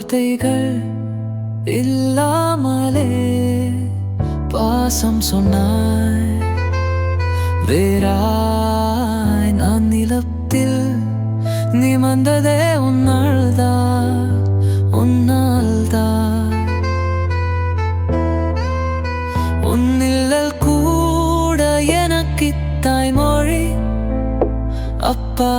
வார்த்தைகள் இல்லாமலே பாசம் சொன்னாய். வேறாய் நான் நிலத்தில் நிமிர்ந்ததே உன்னால்தான், உன்னால்தான். உன் நிழல் கூட எனக்கு தாய்மொழி. அப்பா,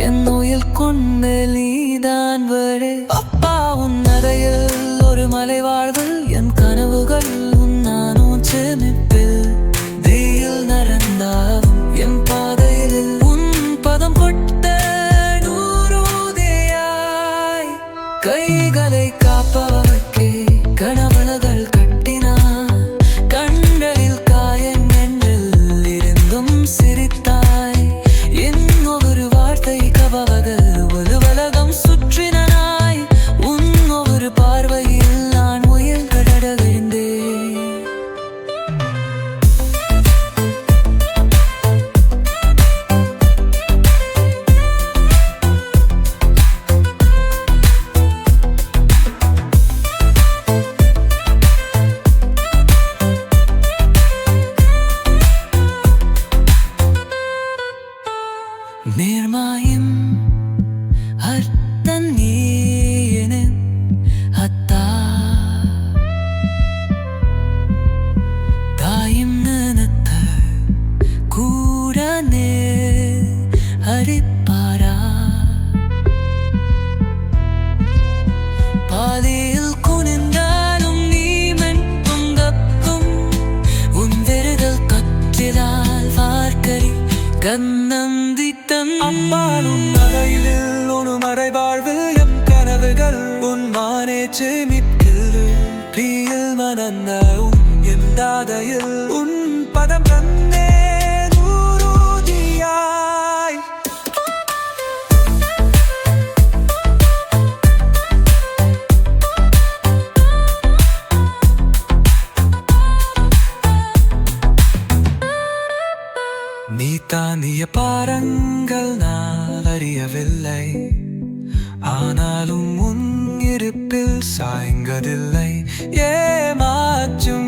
என் உயிர் கொண்டு நீதான் வரு. அப்பா, உன் அறையில் ஒரு மலை வாழ்வு. என் கனவுகள் உன்னானும் சேமிப்பில் தீயில் நடந்தாலும் என் பாதையில் உன் பதம் கொட்ட நூறுதியாய். கைகளை காப்பவர்க்கே கனவளகள் கட்டினார். கண்களில் காயம் என்றில் இருந்தும் சிரித்தாய். இன்னொரு வார்த்தை கவவகள் ஒரு உலகம் சுற்றினாய். உன் ஒரு பார்வையில் நான் உயிர் கடடகிழ்ந்தேன். நேர்மாயும் அர்த்தம் நீயெனின் அத்தா. தாயும் நினைத்த கூட நேர் அடிப்பாரா. பாதையில் குனிந்தாலும் நீ மென் பொங்கப்பும். உன் விரதல் கற்றிடால் வார்க்கறி கண்ணந்தித்தன். அம்மாளும் அறையில் ஒரு மறை வாழ்வு. எம் கனவுகள் உன் மானே சேமிப்பில் பிரியில் மனந்த என் தாதையில் உன் பதம் தன்னே நூறுதியாய். நீ தானிய பாரங்கள் நான் அறியவில்லை. ஆனாலும் உன் இருப்பில் சாய்ந்ததில்லை. ஏமாற்றும்